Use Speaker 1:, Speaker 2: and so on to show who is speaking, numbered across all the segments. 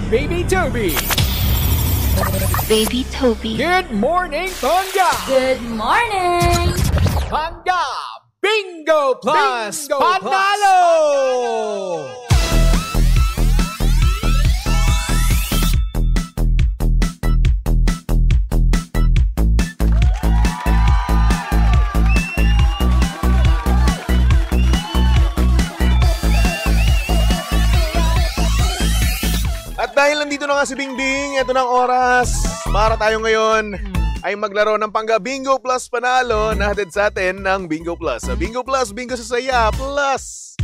Speaker 1: Baby Toby.
Speaker 2: Baby Toby.
Speaker 1: Good morning, Panga.
Speaker 2: Good morning!
Speaker 1: Panga Bingo Plus
Speaker 3: Bingo
Speaker 1: Panalo.
Speaker 3: At dahil nandito na nga si Bingbing, ito na ang oras para tayo ngayon ay maglaro ng Pangga Bingo Plus Panalo na hatid sa atin ng Bingo Plus. Sa Bingo Plus, bingo sa saya, plus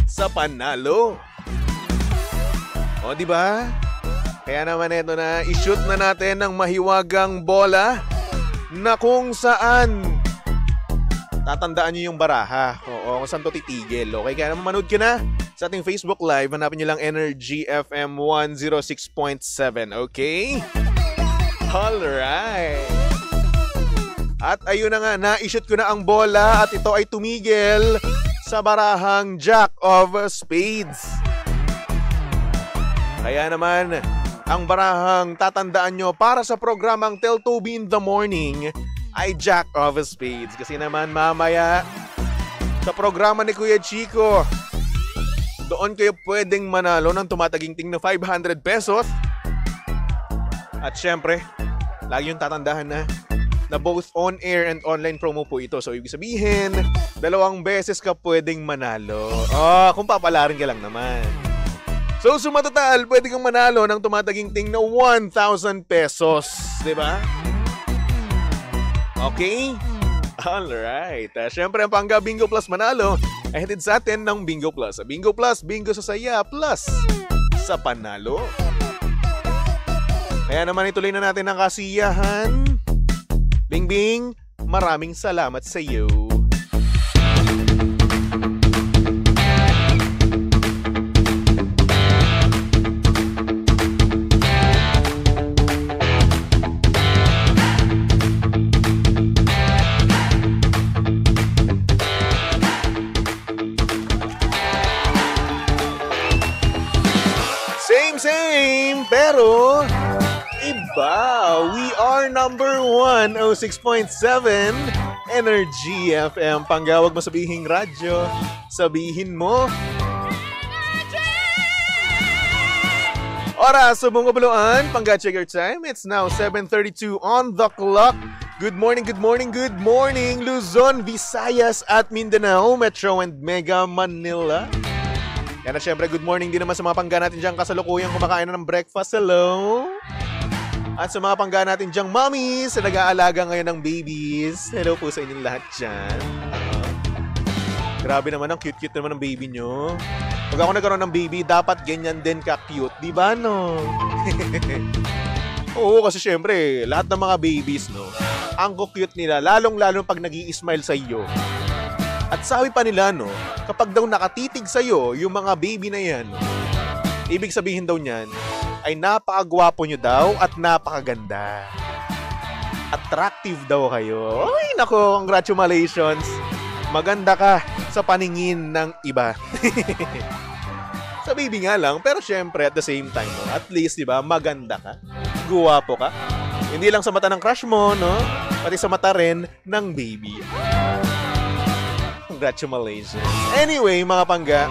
Speaker 3: sa panalo. O, di ba? Kaya naman ito na, i-shoot na natin ng mahiwagang bola na kung saan tatandaan nyo yung baraha. Oo, kung saan to titigil. Okay, kaya naman manood ka na sa ating Facebook Live. Hanapin nyo lang Energy FM 106.7. Okay? Alright. At ayun na nga, na-shoot ko na ang bola at ito ay tumigil sa barahang Jack of Spades. Kaya naman, ang barahang tatandaan nyo para sa programang Tell Toby in the Morning ay Jack of Spades. Kasi naman mamaya sa programa ni Kuya Chico, doon kayo pwedeng manalo ng tumataginting na 500 pesos. At syempre, lagi yung tatandahan na both on-air and online promo po ito. So, ibig sabihin, 2 beses ka pwedeng manalo. Kung papalarin ka lang naman. So, sumatotal, pwede kang manalo ng tumataginting na 1,000 pesos. Diba? Okay? Alright. Syempre, ang Pangga Bingo Plus Manalo ay hatid sa atin ng Bingo Plus. Bingo Plus, bingo sa saya, plus sa panalo. Kaya naman ituloy na natin ang kasiyahan. Bingbing, maraming salamat sa iyo. Same, pero iba. We are number 106.7 Energy FM. Panggawag mo sabihing radyo. Sabihin mo. Oras, subong kabuluan. Pangga check your time. It's now 7:32 on the clock. Good morning, good morning, good morning. Luzon, Visayas at Mindanao, Metro and Mega Manila. Yan at syempre, good morning din naman sa mga pangga natin dyan kasalukuyang kumakain na ng breakfast. Hello! At sa mga pangga natin dyang mommies na nag-aalaga ngayon ng babies. Hello po sa inyong lahat dyan. Grabe naman, ang cute-cute naman ng baby nyo. Pag ako nagkaroon ng baby, dapat ganyan din ka-cute. Diba, no? Oo, kasi syempre, lahat ng mga babies, no? Ang cute nila, lalong-lalong pag nag-i-smile sa iyo. At sabi pa nila, no, kapag daw nakatitig sa'yo yung mga baby na yan, no, ibig sabihin daw niyan, ay napakagwapo nyo daw at napakaganda. Attractive daw kayo. Ay, nako, congratulations. Maganda ka sa paningin ng iba. Sa baby nga lang, pero syempre at the same time, no, at least, di ba, maganda ka. Guwapo ka. Hindi lang sa mata ng crush mo, no, pati sa mata rin ng baby. Congratulations. Anyway, mga pangga,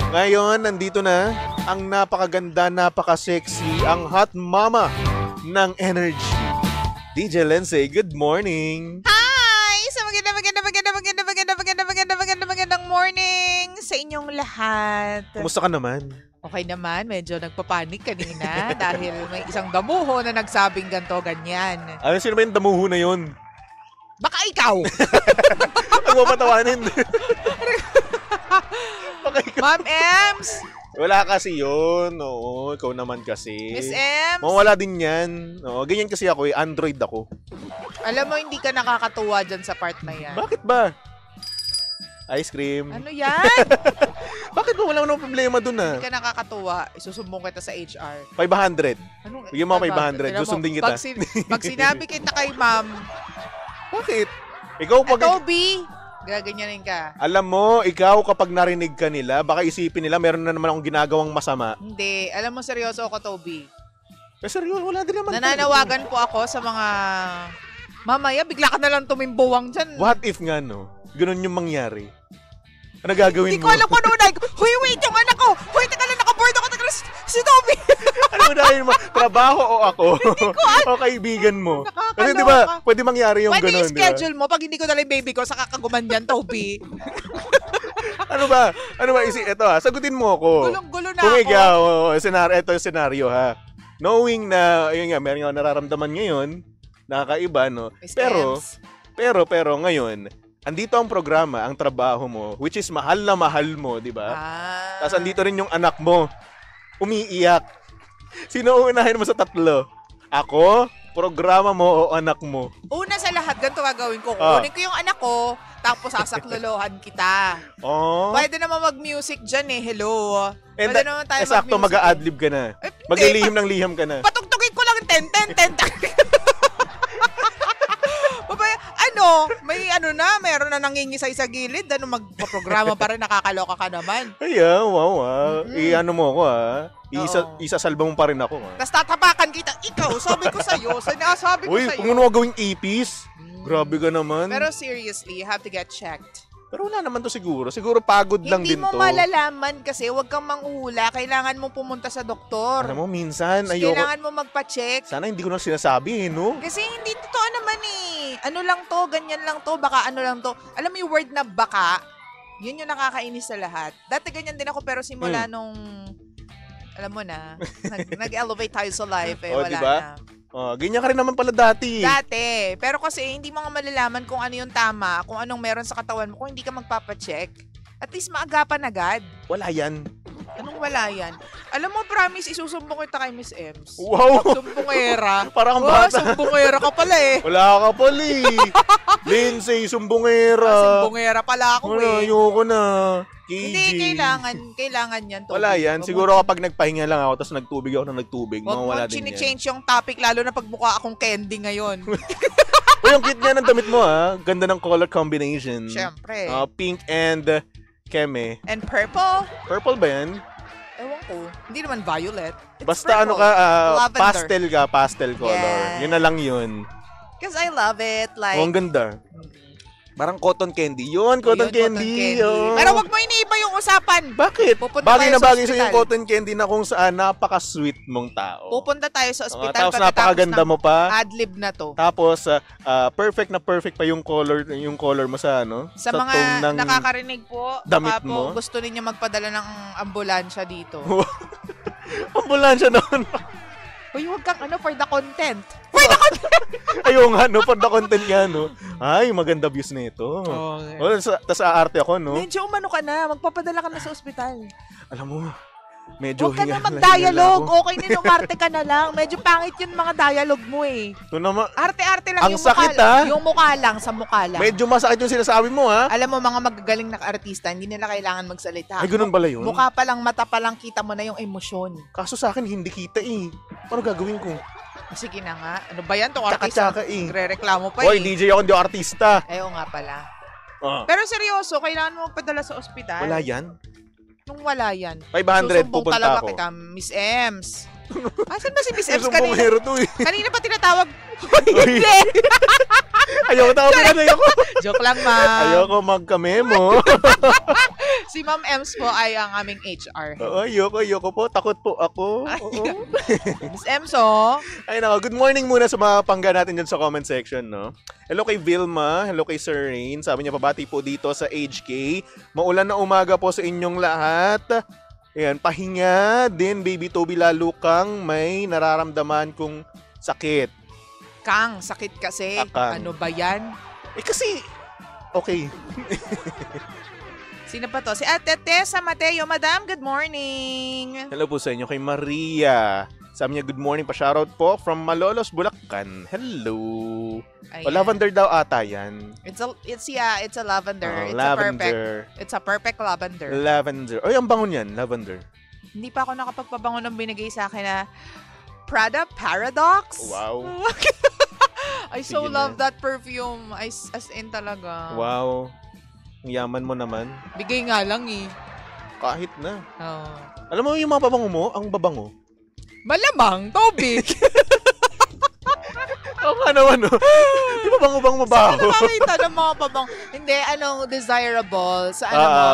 Speaker 3: ngayon, nandito na ang napakaganda, napaka-sexy, ang hot mama ng Energy. DJ Lindsay, good morning.
Speaker 4: Hi! So magandang morning sa inyong lahat.
Speaker 3: Kumusta ka naman?
Speaker 4: Okay naman, medyo nagpapanik kanina dahil may isang damuho na nagsabing ganto ganyan.
Speaker 3: Ano, sino ba yung damuho na yun?
Speaker 4: Baka ikaw!
Speaker 3: Huwag mo patawanin.
Speaker 4: Ma'am Ems!
Speaker 3: Wala kasi yun. Oo, ikaw naman kasi.
Speaker 4: Miss Ems!
Speaker 3: Mawala din yan. Oo, ganyan kasi ako eh. Android ako.
Speaker 4: Alam mo, hindi ka nakakatuwa dyan sa part na yan.
Speaker 3: Bakit ba? Ice cream.
Speaker 4: Ano yan?
Speaker 3: Bakit ba wala nang problema dun ah?
Speaker 4: Hindi ka nakakatuwa. Isusumbong kita sa HR.
Speaker 3: 500.
Speaker 4: Anong,
Speaker 3: Bigyan mo ako 500. Susundin kita.
Speaker 4: Pag sinabi kita kay ma'am,
Speaker 3: Bakit? Ikaw pag...
Speaker 4: Toby, Gaganyanin ka.
Speaker 3: Alam mo, ikaw kapag narinig ka nila, baka isipin nila meron na naman akong ginagawang masama.
Speaker 4: Hindi. Alam mo, seryoso ako, Toby.
Speaker 3: Seryoso, wala din naman.
Speaker 4: Nananawagan po ako sa mga... Mamaya, bigla ka na lang tumimbuwang dyan.
Speaker 3: What if nga, no? Ganun yung mangyari. Ano gagawin mo?
Speaker 4: Hindi ko alam kung ano unay ko. Huy, wait, yung anak ko. Huy, teka lang, nakaboard ako. Teka lang, si Toby.
Speaker 3: Ano unahin mo? Trabaho o ako? O kaibigan mo? Kasi di ba, pwede mangyari yung
Speaker 4: Pwede
Speaker 3: ganun, di ba?
Speaker 4: schedule mo. Pag hindi ko dala yung baby ko, saka kaguman dyan, Toby.
Speaker 3: Ano ba? Ito ha, sagutin mo ako.
Speaker 4: Gulong-gulo na
Speaker 3: Kung
Speaker 4: ako.
Speaker 3: ikaw, ito yung scenario ha. Knowing na, yun nga, meron nga nararamdaman ngayon, nakakaiba, no?
Speaker 4: Miss
Speaker 3: Pero,
Speaker 4: Ems.
Speaker 3: pero ngayon, andito ang programa, ang trabaho mo, which is mahal na mahal mo, di ba? Tapos andito rin yung anak mo, umiiyak. Sino uunahin mo sa tatlo? Ako, programa mo o anak mo?
Speaker 4: Una sa lahat, ganito gagawin ko.
Speaker 3: Ah.
Speaker 4: Kukunin ko yung anak ko, tapos sasaklolohan kita.
Speaker 3: Oh.
Speaker 4: Pwede naman mag-music dyan eh. Hello.
Speaker 3: And
Speaker 4: Pwede naman tayo
Speaker 3: sakto
Speaker 4: mag-music.
Speaker 3: mag-a-adlib ka na.
Speaker 4: Eh, hindi.
Speaker 3: Maglilihim ng liham ka na.
Speaker 4: Patugtugin ko lang 10. Babaya, may meron na nangingisay sa gilid. Magpaprograma pa rin, nakakaloka ka naman.
Speaker 3: Ay, wow. I-ano mo ako, isasalba mo pa rin ako,
Speaker 4: Tapos tatapakan kita. Ikaw, sabi ko sa'yo. Sinasabi ko
Speaker 3: Uy,
Speaker 4: sa'yo.
Speaker 3: kung ano gawing ipis, grabe ka naman.
Speaker 4: Pero seriously, you have to get checked.
Speaker 3: Pero wala naman to siguro. Siguro pagod lang
Speaker 4: Hindi
Speaker 3: din
Speaker 4: mo
Speaker 3: to.
Speaker 4: malalaman kasi huwag kang manghula. Kailangan mo pumunta sa doktor.
Speaker 3: Alam mo, minsan, ayoko.
Speaker 4: Kailangan mo magpa-check.
Speaker 3: Sana hindi ko na sinasabi, no?
Speaker 4: Kasi hindi totoo naman eh. Ano lang to, ganyan lang to, baka ano lang to. Alam mo yung word na baka, yun yung nakakainis sa lahat. Dati ganyan din ako pero simula nung, alam mo na, nag-elevate tayo sa life eh, wala
Speaker 3: diba?
Speaker 4: na.
Speaker 3: Ganyan ka rin naman pala dati.
Speaker 4: Dati. Pero kasi hindi mo nga malalaman kung ano yung tama, kung anong meron sa katawan mo, kung hindi ka magpapacheck. At least maagapan agad.
Speaker 3: Wala yan.
Speaker 4: Anong wala yan? Alam mo, promise, isusumbong kita kay Miss Ems.
Speaker 3: Wow!
Speaker 4: Sumbongera.
Speaker 3: Parang bata.
Speaker 4: Sumbongera ka pala eh.
Speaker 3: Wala ka pala eh. Lindsay, sumbongera.
Speaker 4: Sumbongera pala ako
Speaker 3: Wala,
Speaker 4: eh.
Speaker 3: ayoko na. KG.
Speaker 4: Hindi, kailangan yan. Toby.
Speaker 3: Wala yan. Siguro kapag nagpahinga lang ako tapos nagtubig ako ng nagtubig,
Speaker 4: Huwag mo
Speaker 3: mawala din yan.
Speaker 4: chine-change yung topic, lalo na pag mukha akong candy ngayon.
Speaker 3: Uy, yung cute nga ng damit mo ha. Ganda ng color combination.
Speaker 4: Siyempre.
Speaker 3: Pink and keme.
Speaker 4: And purple?
Speaker 3: Purple ba yan?
Speaker 4: Ewan ko. Hindi naman violet. It's
Speaker 3: Basta
Speaker 4: purple.
Speaker 3: ano ka,
Speaker 4: Lavender.
Speaker 3: pastel color.
Speaker 4: Yes.
Speaker 3: Yun na lang yun.
Speaker 4: Because I love it. Like,
Speaker 3: Ang ganda. Parang cotton candy. Yun, cotton
Speaker 4: yun,
Speaker 3: candy. Oh.
Speaker 4: Pero wag mo iniiba yung usapan.
Speaker 3: Bakit?
Speaker 4: Pupunta
Speaker 3: Bagay
Speaker 4: tayo
Speaker 3: na
Speaker 4: sa
Speaker 3: bagay sa yung
Speaker 4: ospital.
Speaker 3: cotton candy na kung saan napaka-sweet mong tao.
Speaker 4: Pupunta tayo sa ospital.
Speaker 3: Tapos napakaganda mo pa.
Speaker 4: Adlib na to.
Speaker 3: Tapos perfect na perfect pa yung color mo sa
Speaker 4: Sa mga
Speaker 3: tone ng
Speaker 4: nakakarinig po,
Speaker 3: damit
Speaker 4: baka po
Speaker 3: mo.
Speaker 4: gusto ninyo magpadala ng ambulansya dito.
Speaker 3: ambulansya noon.
Speaker 4: Uy, huwag kang for the content.
Speaker 3: Ayun nga, for the content nga, Ay, maganda views na ito. Tapos aarte ako,
Speaker 4: Medyo umano ka na. Magpapadala ka na sa ospital.
Speaker 3: Alam mo, medyo
Speaker 4: Huwag ka na
Speaker 3: hingal
Speaker 4: mag-dialogue.
Speaker 3: ako.
Speaker 4: Okay na umarte ka na lang. Medyo pangit yung mga dialogue mo eh.
Speaker 3: Ito naman,
Speaker 4: Arte-arte lang
Speaker 3: Ang
Speaker 4: yung
Speaker 3: sakit,
Speaker 4: mukha.
Speaker 3: ah.
Speaker 4: Yung mukha lang, sa mukha lang.
Speaker 3: medyo masakit yung sinasabi mo, ha?
Speaker 4: Alam mo, mga magagaling na artista, hindi nila kailangan magsalita.
Speaker 3: Ay, ganun pala yun?
Speaker 4: Mukha pa lang, mata pa lang, kita mo na yung emosyon.
Speaker 3: Kaso sa akin, hindi kita eh. Paano gagawin ko?
Speaker 4: Sige na nga. Ano ba yan? Itong artista.
Speaker 3: Tsaka-tsaka eh.
Speaker 4: Nagre-reklamo pa
Speaker 3: Hoy,
Speaker 4: eh.
Speaker 3: DJ ako, hindi ako artista.
Speaker 4: Ayaw nga pala.
Speaker 3: Ah,
Speaker 4: Pero seryoso, kailangan mo magpadala sa ospital.
Speaker 3: wala yan.
Speaker 4: Nung wala yan.
Speaker 3: 500,
Speaker 4: Susumbong
Speaker 3: pupunta
Speaker 4: talaga
Speaker 3: ako.
Speaker 4: kita, Miss Ems. Asan ba si Miss Ems
Speaker 3: Susumbong
Speaker 4: kanina?
Speaker 3: hero to eh.
Speaker 4: Kanina pa tinatawag.
Speaker 3: Uy, ayoko tawagin, ayoko.
Speaker 4: Joke lang, ma'am.
Speaker 3: Ayoko magkamemo.
Speaker 4: Si Ma'am Ems po ay ang aming HR.
Speaker 3: Oo, ayoko po. Takot po ako. Oo.
Speaker 4: Miss Ems, oh.
Speaker 3: Ay nako, good morning muna sa mga pangga natin dyan sa comment section, Hello kay Vilma, hello kay Sir Rain. Sabi niya, pabati po dito sa HK. Maulan na umaga po sa inyong lahat. Ayan, pahinga din, Baby Toby, lalo kang may nararamdaman kung sakit.
Speaker 4: Kang, sakit kasi.
Speaker 3: Kang.
Speaker 4: Ano ba yan?
Speaker 3: Kasi, okay.
Speaker 4: Sino pa to? Si Ate Tessa Mateo. Madam, good morning.
Speaker 3: Hello po sa inyo kay Maria. Sabi niya, good morning pa. Shoutout po from Malolos, Bulacan. Hello.
Speaker 4: Ayan.
Speaker 3: O, lavender daw ata yan.
Speaker 4: It's a lavender.
Speaker 3: Oh,
Speaker 4: Lavender. It's a perfect lavender.
Speaker 3: Lavender. Ay, ang bango niyan, lavender.
Speaker 4: Hindi pa ako nakapagpabango ng binigay sa akin na Prada Paradox.
Speaker 3: Wow.
Speaker 4: I so
Speaker 3: Sige
Speaker 4: love
Speaker 3: na.
Speaker 4: that perfume. As in talaga.
Speaker 3: Wow. Ang yaman mo naman.
Speaker 4: Bigay nga lang eh.
Speaker 3: Kahit na.
Speaker 4: Oo.
Speaker 3: Alam mo yung mga pabango mo, ang babango.
Speaker 4: Malamang, Toby.
Speaker 3: Oo nga naman, no? Di ba bang mabaho?
Speaker 4: Saan nakakita ng mga pabang? Hindi, desirable? Sa ano mo?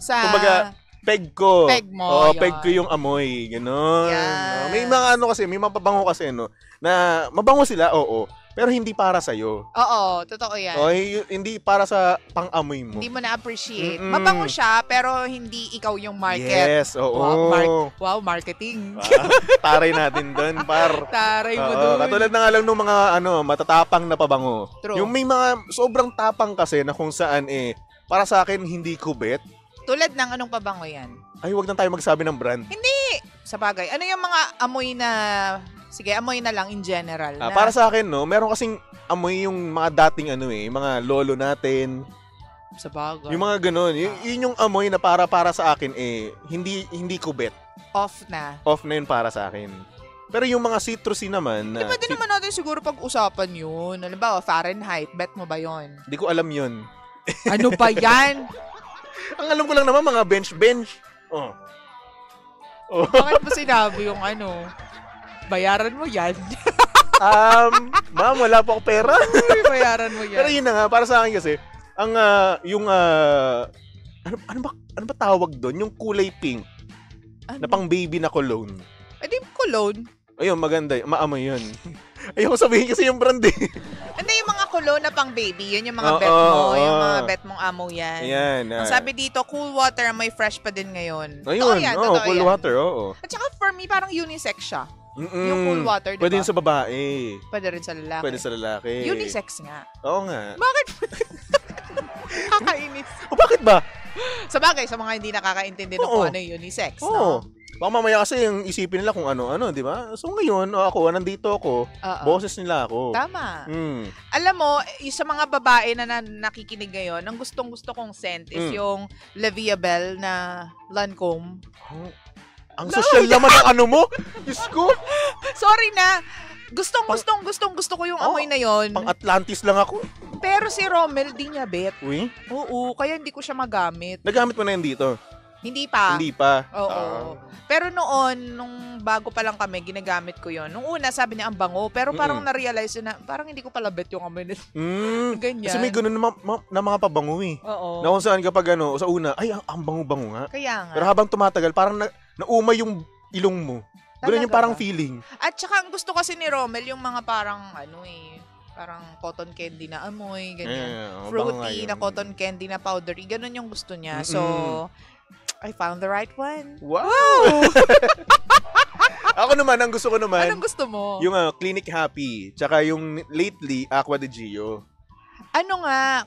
Speaker 4: Sa...
Speaker 3: Kumbaga, peg ko.
Speaker 4: Peg mo,
Speaker 3: Oo,
Speaker 4: yan.
Speaker 3: peg ko yung amoy. Ganon.
Speaker 4: Yes.
Speaker 3: May mga kasi, may mga pabango kasi, no? Na mabango sila, oo. Pero hindi para sa'yo.
Speaker 4: Oo, totoo yan.
Speaker 3: O, hindi para sa pang-amoy mo.
Speaker 4: Hindi mo na-appreciate.
Speaker 3: Mm-mm.
Speaker 4: Mabango siya, pero hindi ikaw yung market.
Speaker 3: Yes, oo.
Speaker 4: Wow, marketing.
Speaker 3: Taray natin doon, par.
Speaker 4: Taray mo
Speaker 3: Oo,
Speaker 4: dun.
Speaker 3: katulad na nga lang ng mga matatapang na pabango.
Speaker 4: True.
Speaker 3: Yung may mga sobrang tapang kasi na kung saan para sa akin hindi kubet.
Speaker 4: Tulad ng anong pabango yan?
Speaker 3: Ay, wag na tayo magsabi ng brand.
Speaker 4: Sa bagay, ano yung mga amoy na... Sige, amoy na lang in general. Na,
Speaker 3: Para sa akin, no, meron kasing amoy yung mga dating yung mga lolo natin.
Speaker 4: sa bagay.
Speaker 3: Yung mga ganun. Yun yung amoy na para sa akin, hindi kubet.
Speaker 4: Off na.
Speaker 3: Off na yun para sa akin. Pero yung mga citrusy naman,
Speaker 4: Di ba din naman natin siguro pag-usapan yun? Halimbawa, Fahrenheit, bet mo ba yun?
Speaker 3: di ko alam yun.
Speaker 4: Ano ba yan?
Speaker 3: Ang alam ko lang naman, mga bench. Oh.
Speaker 4: Bakit mo sinabi yung bayaran mo yan?
Speaker 3: Ma'am, wala po akong pera.
Speaker 4: Bayaran mo yan.
Speaker 3: Pero yun na nga, para sa akin kasi, ano ba tawag doon? Yung kulay pink na pang baby na cologne.
Speaker 4: Di cologne.
Speaker 3: Ayun, maganda. Maamoy yun. Ayoko sabihin kasi yung brand eh.
Speaker 4: Hindi, yung mga cologne na pang baby, yun yung mga bet mo. Yung mga bet mong amo yan.
Speaker 3: Ayan.
Speaker 4: Ang sabi dito, cool water, may fresh pa din ngayon.
Speaker 3: Ayun,
Speaker 4: Totoo
Speaker 3: cool
Speaker 4: yan.
Speaker 3: water, oo.
Speaker 4: At saka for me, parang unisex siya.
Speaker 3: Mm-mm.
Speaker 4: Yung cool water, diba?
Speaker 3: Pwede yun sa babae.
Speaker 4: Pwede rin sa lalaki.
Speaker 3: Pwede sa lalaki.
Speaker 4: Unisex nga.
Speaker 3: Oo nga.
Speaker 4: Bakit? Kakainis.
Speaker 3: O bakit ba?
Speaker 4: Sa bagay, sa mga hindi nakakaintindi ng kung ano yung unisex,
Speaker 3: Oo.
Speaker 4: no?
Speaker 3: Baka mamaya kasi yung isipin nila kung ano-ano, di ba? So ngayon, nandito ako.
Speaker 4: Oo.
Speaker 3: Boses nila ako.
Speaker 4: Tama.
Speaker 3: Mm.
Speaker 4: Alam mo, yung sa mga babae na nakikinig ngayon, ang gustong-gusto kong scent is yung La Vie Belle na Lancome.
Speaker 3: Ang social naman ng ano mo? Diyos ko.
Speaker 4: Sorry na. Gusto ko yung amoy na yon.
Speaker 3: Pang Atlantis lang ako.
Speaker 4: Pero si Rommel, di niya bet.
Speaker 3: Uy,
Speaker 4: Oo, kaya hindi ko siya magamit.
Speaker 3: nagamit mo na yun dito?
Speaker 4: Hindi pa.
Speaker 3: Hindi pa.
Speaker 4: Oo. Pero noon, nung bago pa lang kami, ginagamit ko yon. Nung una, sabi niya ang bango. Pero parang na-realize na, parang hindi ko pala bet yung amoy nito. Ganyan.
Speaker 3: Kasi may ganun na mga pabango eh.
Speaker 4: Oo.
Speaker 3: Na kung saan kapag sa una, ay, ang bango-bango nga.
Speaker 4: Kaya nga.
Speaker 3: Pero habang tumatagal, parang naumay yung ilong mo. Ganun yung
Speaker 4: Talaga
Speaker 3: parang
Speaker 4: ba?
Speaker 3: feeling.
Speaker 4: At saka, ang gusto kasi ni Rommel, yung mga parang, parang cotton candy na amoy, ganyan. Fruity na cotton candy na powdery. Ganun yung gusto niya. So, I found the right one.
Speaker 3: Wow! Ako naman, ang gusto ko naman,
Speaker 4: Anong gusto mo?
Speaker 3: yung Clinic Happy, tsaka yung lately, Aqua de Gio.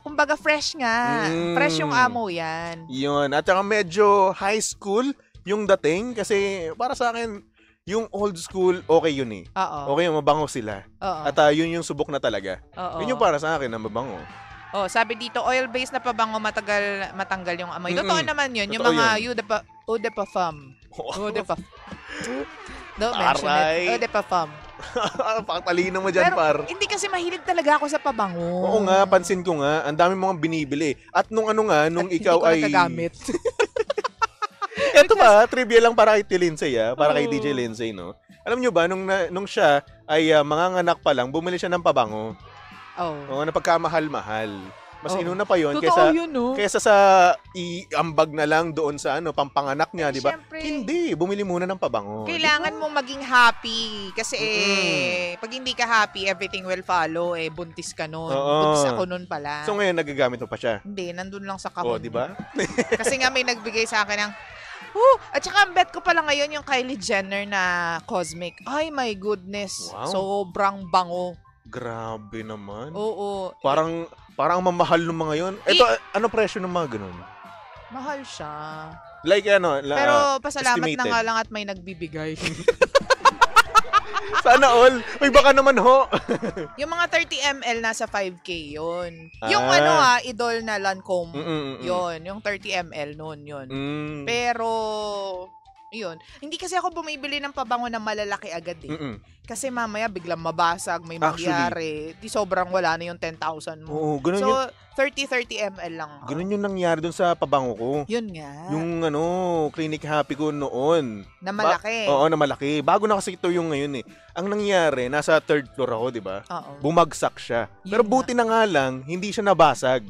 Speaker 4: Kumbaga fresh nga. Fresh yung amo yan.
Speaker 3: Yun. At saka medyo high school yung dating kasi para sa akin, yung old school, okay yun eh.
Speaker 4: Oo.
Speaker 3: Okay, mabango sila.
Speaker 4: Oo.
Speaker 3: At yun yung subok na talaga.
Speaker 4: Oo.
Speaker 3: Yun yung para sa akin na mabango.
Speaker 4: Oh, sabi dito, oil-based na pabango matanggal yung amoy. Totoo naman yun. Yung
Speaker 3: Totoo
Speaker 4: mga
Speaker 3: yun.
Speaker 4: eau de parfum. Eau de parfum. Don't mention
Speaker 3: Aray.
Speaker 4: it. Eau de parfum.
Speaker 3: Pakatalino mo dyan,
Speaker 4: Pero
Speaker 3: par.
Speaker 4: hindi kasi mahilig talaga ako sa pabango.
Speaker 3: Oo nga, pansin ko nga. Ang dami mong binibili. At nung
Speaker 4: At
Speaker 3: ikaw ay...
Speaker 4: hindi ko nagagamit.
Speaker 3: Ito ba, trivia lang para kay Lindsay, para kay DJ Lindsay, no? Alam nyo ba, nung siya ay manganganak pa lang, bumili siya ng pabango.
Speaker 4: Oh.
Speaker 3: Na pagkamahal-mahal. Mas inuna pa yon
Speaker 4: Totoo yun, no?
Speaker 3: kaysa sa iambag na lang doon sa pampanganak niya, di ba?
Speaker 4: Syempre.
Speaker 3: Hindi, bumili muna ng pabango.
Speaker 4: Kailangan mong maging happy. Kasi pag hindi ka happy, everything will follow. Buntis ka nun.
Speaker 3: Oo.
Speaker 4: Buntis ako nun pala.
Speaker 3: So ngayon, nagagamit mo pa siya.
Speaker 4: Hindi, nandun lang sa kahon.
Speaker 3: Di ba?
Speaker 4: Kasi nga may nagbigay sa akin ng, at saka ang bet ko pala ngayon yung Kylie Jenner na Cosmic. Ay, my goodness.
Speaker 3: Wow.
Speaker 4: Sobrang bango.
Speaker 3: Grabe naman.
Speaker 4: Oo.
Speaker 3: Parang mamahal ng mga yun. Ito, ano presyo ng mga ganun?
Speaker 4: Mahal siya.
Speaker 3: Like
Speaker 4: Pero pasalamat na
Speaker 3: estimated.
Speaker 4: nga lang at may nagbibigay.
Speaker 3: Sana all. Uy, baka naman ho.
Speaker 4: Yung mga 30 ml nasa 5K yun.
Speaker 3: Ah.
Speaker 4: Yung Idol na Lancome.
Speaker 3: Mm-mm-mm.
Speaker 4: Yun, yung 30 ml nun yun.
Speaker 3: Mm.
Speaker 4: Pero Yun. Hindi kasi ako bumibili ng pabango na malalaki agad eh.
Speaker 3: Mm-mm.
Speaker 4: Kasi mamaya biglang mabasag, may
Speaker 3: Actually.
Speaker 4: mangyari. Di sobrang wala na yung 10,000 mo.
Speaker 3: Oo, ganun
Speaker 4: So,
Speaker 3: yun.
Speaker 4: 30 ml lang ako.
Speaker 3: Ganun yung nangyari dun sa pabango ko.
Speaker 4: Yun nga.
Speaker 3: Yung Clinic Happy ko noon.
Speaker 4: Na malaki.
Speaker 3: Oo, na malaki. Bago na kasi ito yung ngayon eh. Ang nangyari, nasa 3rd floor ako, di ba?
Speaker 4: Oo.
Speaker 3: Bumagsak siya. Pero
Speaker 4: Yun
Speaker 3: buti na nga lang, hindi siya nabasag.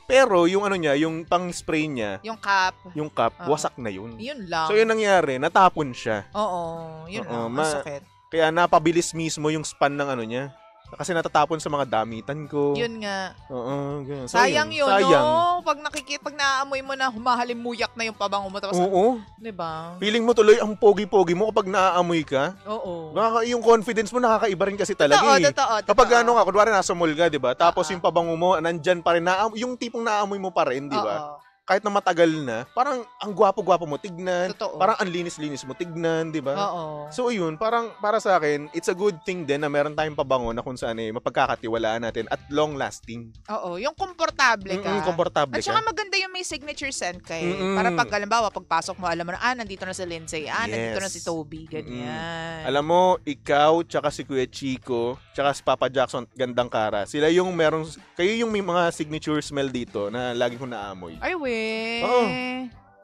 Speaker 3: Pero yung niya, yung pang-spray niya,
Speaker 4: Yung cup.
Speaker 3: yung cup,
Speaker 4: Oo.
Speaker 3: wasak na yun.
Speaker 4: Yun lang.
Speaker 3: So yun nangyari, natapon siya.
Speaker 4: Oo. Yun
Speaker 3: Oo,
Speaker 4: lang. Ang sakit.
Speaker 3: Kaya napabilis mismo yung span ng niya. Kasi natatapon sa mga damitan ko.
Speaker 4: Yun nga.
Speaker 3: Oo, ganun. So,
Speaker 4: Sayang yun,
Speaker 3: sayang.
Speaker 4: no? Pag naaamoy mo na humahalimuyak na yung pabango mo. Tapos,
Speaker 3: Oo.
Speaker 4: di ba?
Speaker 3: Feeling mo tuloy ang pogi-pogi mo kapag naaamoy ka.
Speaker 4: Oo.
Speaker 3: Yung confidence mo nakakaiba rin kasi talaga eh.
Speaker 4: Totoo.
Speaker 3: Kapag kunwari nasa mall ka, di ba? Tapos
Speaker 4: Oo.
Speaker 3: yung pabango mo, nandyan pa rin, yung tipong naamoy mo pa rin, di ba?
Speaker 4: Oo.
Speaker 3: Kahit na matagal na, parang ang gwapo-gwapo mo tignan.
Speaker 4: Totoo.
Speaker 3: Parang ang linis-linis mo tignan, di ba?
Speaker 4: Oo.
Speaker 3: So yun, parang para sa akin, it's a good thing din na meron tayong pabango na kung saan mapagkakatiwalaan natin at long lasting.
Speaker 4: Oo. Yung komportable ka.
Speaker 3: Komportable
Speaker 4: At saka
Speaker 3: ka.
Speaker 4: maganda yung may signature scent ka eh.
Speaker 3: Mm-mm.
Speaker 4: Para pag, halimbawa, pagpasok mo, alam mo na, nandito na si Lindsay. Nandito na
Speaker 3: Yes.
Speaker 4: si Toby. Ganyan.
Speaker 3: Alam mo, ikaw, tsaka si Kuya Chico, tsaka si Papa Jackson, gandang kara. Sila yung kayo yung may mga signature smell dito na lagi kong naamoy.
Speaker 4: Ay, we.
Speaker 3: Oo.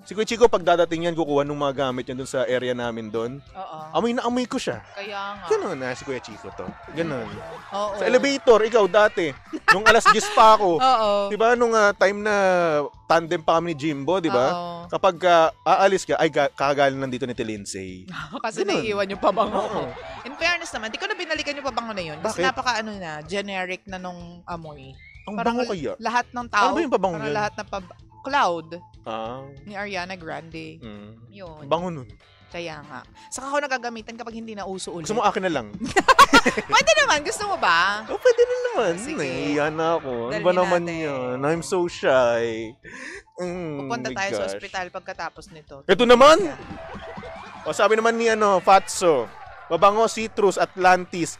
Speaker 3: Si Kuya Chico, pag dadating yan, kukuha ng mga gamit yan dun sa area namin doon.
Speaker 4: Oo.
Speaker 3: Amoy na amoy ko siya.
Speaker 4: Kaya nga.
Speaker 3: Ganun na si Kuya Chico to. Ganun.
Speaker 4: Oo.
Speaker 3: Sa elevator, ikaw dati, nung alas 10 pa ako,
Speaker 4: Oo.
Speaker 3: diba, nung time na tandem pa kami ni Jimbo, diba?
Speaker 4: Oo.
Speaker 3: Kapag aalis ka, ay kakagaling nandito ni Lindsay.
Speaker 4: Kasi
Speaker 3: Ganun.
Speaker 4: naiiwan yung pabango ko.
Speaker 3: Oo.
Speaker 4: In fairness naman, di ko na binalikan yung pabango na yun. Kasi
Speaker 3: Bakit?
Speaker 4: napaka generic na nung amoy.
Speaker 3: Ang
Speaker 4: Parang
Speaker 3: bango kaya.
Speaker 4: lahat ng tao.
Speaker 3: Ano ba yung pabango
Speaker 4: parang
Speaker 3: yun?
Speaker 4: lahat ng Cloud
Speaker 3: Ah.
Speaker 4: ni Ariana Grande. Yun.
Speaker 3: Ang bango nun.
Speaker 4: Kaya nga. Saka ako nagagamitan kapag hindi na uso ulit.
Speaker 3: Gusto mo akin na lang?
Speaker 4: Pwede naman. Gusto mo ba?
Speaker 3: Oh, pwede na naman.
Speaker 4: Sige.
Speaker 3: Nahihiya na ako. Ano
Speaker 4: Dalhin
Speaker 3: ba naman
Speaker 4: natin.
Speaker 3: yan? I'm so shy.
Speaker 4: Pupunta
Speaker 3: my
Speaker 4: tayo sa
Speaker 3: gosh.
Speaker 4: ospital pagkatapos nito.
Speaker 3: Ito naman! O sabi naman ni Fatso, pabango, citrus, Atlantis.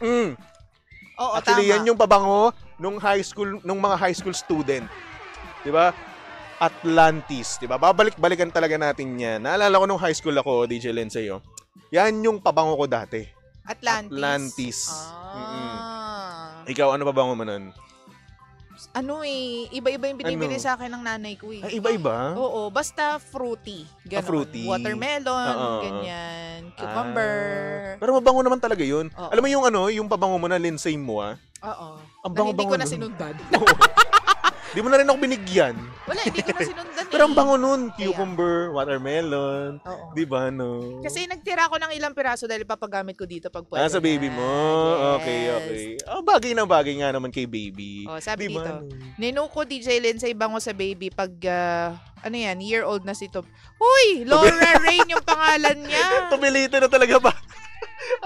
Speaker 4: Oo,
Speaker 3: Actually,
Speaker 4: tama.
Speaker 3: yan yung pabango nung mga high school student. 'Di ba? Atlantis, 'di ba? Babalik-balikan talaga natin 'yan. Naalala ko nung high school ako, DJ Lindsay, yan yung pabango ko dati. Atlantis. Ikaw, ano pabango mo nun?
Speaker 4: Iba-iba yung binibili
Speaker 3: Ano?
Speaker 4: sa akin ng nanay ko eh.
Speaker 3: Ay, iba-iba?
Speaker 4: Oo, basta fruity. Ganon.
Speaker 3: Fruity.
Speaker 4: Watermelon,
Speaker 3: Oo.
Speaker 4: ganyan. Cucumber.
Speaker 3: Pero mabango naman talaga yun.
Speaker 4: Oo.
Speaker 3: Alam mo yung pabango mo na Lindsay mo,
Speaker 4: Oo.
Speaker 3: Ang
Speaker 4: Na hindi
Speaker 3: bango-bango
Speaker 4: ko na
Speaker 3: nun.
Speaker 4: sinundan.
Speaker 3: Di mo na rin ako binigyan.
Speaker 4: Wala, hindi ko na sinundan
Speaker 3: Pero ang
Speaker 4: eh.
Speaker 3: bango nun. Cucumber, watermelon.
Speaker 4: Oo.
Speaker 3: Di ba, no?
Speaker 4: Kasi nagtira ako ng ilang piraso dahil papagamit ko dito pag pwede
Speaker 3: Sa baby
Speaker 4: na.
Speaker 3: mo.
Speaker 4: Yes.
Speaker 3: Okay. Bagay na bagay nga naman kay baby.
Speaker 4: Oh, sabi
Speaker 3: Di ba,
Speaker 4: dito.
Speaker 3: no?
Speaker 4: Ninuko DJ Lindsay bango sa baby pag, year old na si Tob. Huy! Laura Rain yung pangalan niya.
Speaker 3: Tumilito na talaga ba?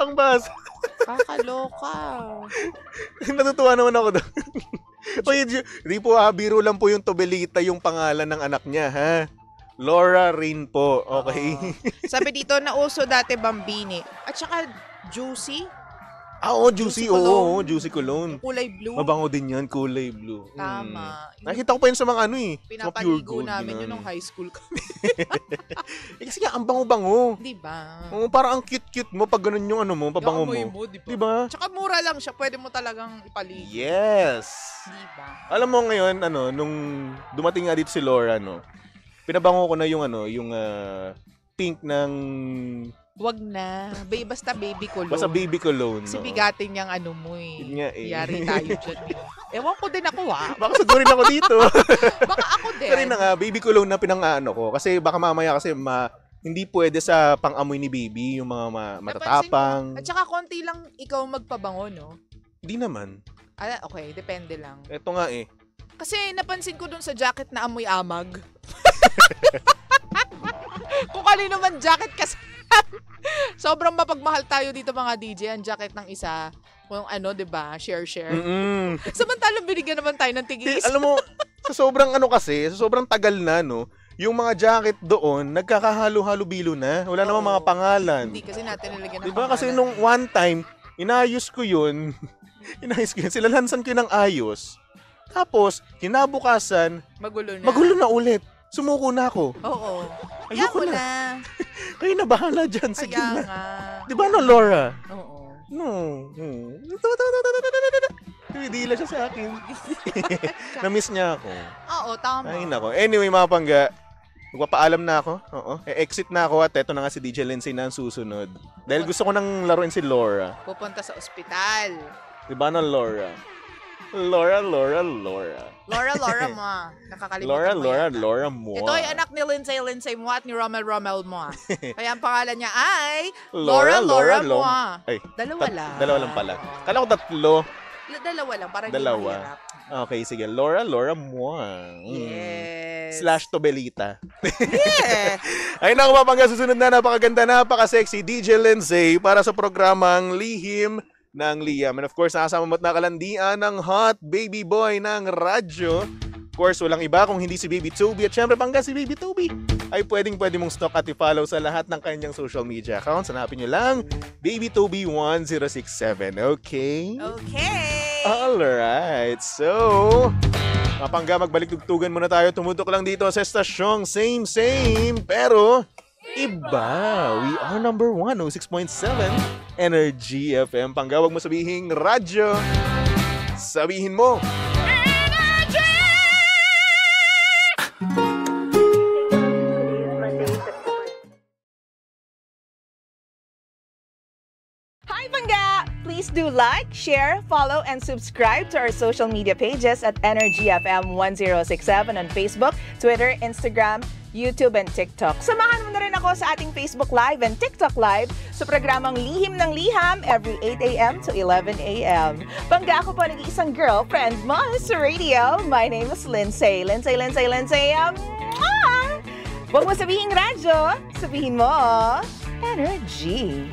Speaker 3: Ang bas.
Speaker 4: Kakaloka.
Speaker 3: Natutuwa naman ako doon. Oye, di po biro lang po yung Tobelita yung pangalan ng anak niya, ha? Laura Rain po, okay?
Speaker 4: Oo. Sabi dito, nauso dati Bambini. At saka, Juicy.
Speaker 3: Juicy,
Speaker 4: Juicy Cologne.
Speaker 3: oo, Juicy Cologne.
Speaker 4: Kulay blue.
Speaker 3: Mabango din yan, kulay blue.
Speaker 4: Tama.
Speaker 3: Nakita ko pa yun sa mga sa Pure
Speaker 4: Pinapaligo
Speaker 3: Gold.
Speaker 4: namin
Speaker 3: ganun.
Speaker 4: yun nung high school kami.
Speaker 3: Kasi nga, ang bango-bango.
Speaker 4: Di ba?
Speaker 3: Oo, parang ang cute-cute mo pag ganun yung pabango
Speaker 4: Yung amoy
Speaker 3: mo.
Speaker 4: di ba?
Speaker 3: Diba?
Speaker 4: Tsaka mura lang siya. Pwede mo talagang ipaligo.
Speaker 3: Yes!
Speaker 4: Di ba?
Speaker 3: Alam mo ngayon, nung dumating nga dito si Laura, pinabango ko na yung pink ng
Speaker 4: Wag na. Basta baby cologne.
Speaker 3: basta baby cologne.
Speaker 4: Kasi
Speaker 3: no?
Speaker 4: bigatin niyang ano mo eh.
Speaker 3: Yun nga eh.
Speaker 4: Yari tayo dyan eh. Ewan ko din ako
Speaker 3: Baka sagurin ako dito.
Speaker 4: Baka ako din.
Speaker 3: Pero yun na nga, baby cologne na pinang-ano ko. Kasi baka mamaya kasi hindi pwede sa pang-amoy ni baby, yung mga matatapang.
Speaker 4: At saka konti lang ikaw magpabango, no?
Speaker 3: Hindi naman.
Speaker 4: Okay, depende lang.
Speaker 3: Eto nga eh.
Speaker 4: Kasi napansin ko dun sa jacket na amoy amag. Kung kanino man jacket kasi. Sobrang mapagmahal tayo dito mga DJ. Ang jacket ng isa. Kung diba? Share. Samantalang binigyan naman tayo ng tigis.
Speaker 3: Alam mo, sa sobrang tagal na, yung mga jacket doon, nagkakahalo-halo-bilo na. Wala namang mga pangalan.
Speaker 4: Hindi kasi natin nilagyan ng
Speaker 3: Diba?
Speaker 4: pangalan.
Speaker 3: Kasi nung one time, inayos ko yun. Silalansan ko yun ng ayos. Tapos, kinabukasan,
Speaker 4: Magulo na.
Speaker 3: magulo na ulit. Sumuko na ako.
Speaker 4: Oo. Kaya
Speaker 3: Ayoko
Speaker 4: mo
Speaker 3: na.
Speaker 4: na.
Speaker 3: Kayo na bahala dyan. Sige
Speaker 4: Kaya
Speaker 3: na.
Speaker 4: nga.
Speaker 3: Di ba no, Laura?
Speaker 4: Oo.
Speaker 3: No. Hindi siya sa akin. Na-miss niya ako.
Speaker 4: Oo, tama.
Speaker 3: Ay, nako. Anyway, mga pangga, magpapaalam na ako. Oo. Exit na ako at eto na nga si DJ Lindsay na ang susunod. Dahil gusto ko nang laruin si Laura.
Speaker 4: Pupunta sa ospital.
Speaker 3: Di ba no, Laura? Laura mo.
Speaker 4: Nakakalimutan mo yata.
Speaker 3: Laura mo.
Speaker 4: Ito ay anak ni Lindsay mo at ni Romel mo. Kaya ang pangalan niya ay
Speaker 3: Laura
Speaker 4: mo.
Speaker 3: Ay,
Speaker 4: Dalawa lang.
Speaker 3: Dalawa lang pala. Kala ko tatlo.
Speaker 4: Dalawa lang, para hindi
Speaker 3: Dalawa.
Speaker 4: mahirap.
Speaker 3: Okay, sige. Laura mo.
Speaker 4: Yes.
Speaker 3: / Tobelita.
Speaker 4: Yeah.
Speaker 3: Ay naku mga pangga, susunod na napakaganda, napaka-sexy DJ Lindsay para sa programang Lihim ng Liam. And of course, nakasama mo't nakalandian ng hot baby boy ng radyo. Of course, walang iba kung hindi si Baby Toby. At syempre, pangga si Baby Toby ay pwede mong stalk at i-follow sa lahat ng kanyang social media accounts. Hanapin nyo lang, Baby Toby 1067. Okay?
Speaker 4: Okay.
Speaker 3: Alright. So, mga pangga, magbalik-tugtugan muna tayo. Tumutok lang dito sa estasyong same, pero iba. We are number 106.7 Energy FM. Pangga, wag mo sabihin radyo. Sabihin mo,
Speaker 5: Hi, Bangga! Please do like, share, follow, and subscribe to our social media pages at Energy FM 1067 on Facebook, Twitter, Instagram, YouTube, and TikTok. Samahan mo na rin ako sa ating Facebook Live and TikTok Live sa programang Lihim ng Liham every 8 a.m. to 11 a.m. Bangga, ako po nag-iisang girlfriend mo sa radio. My name is Lindsay. Lindsay. Huwag mo sabihin radyo, sabihin mo Energy.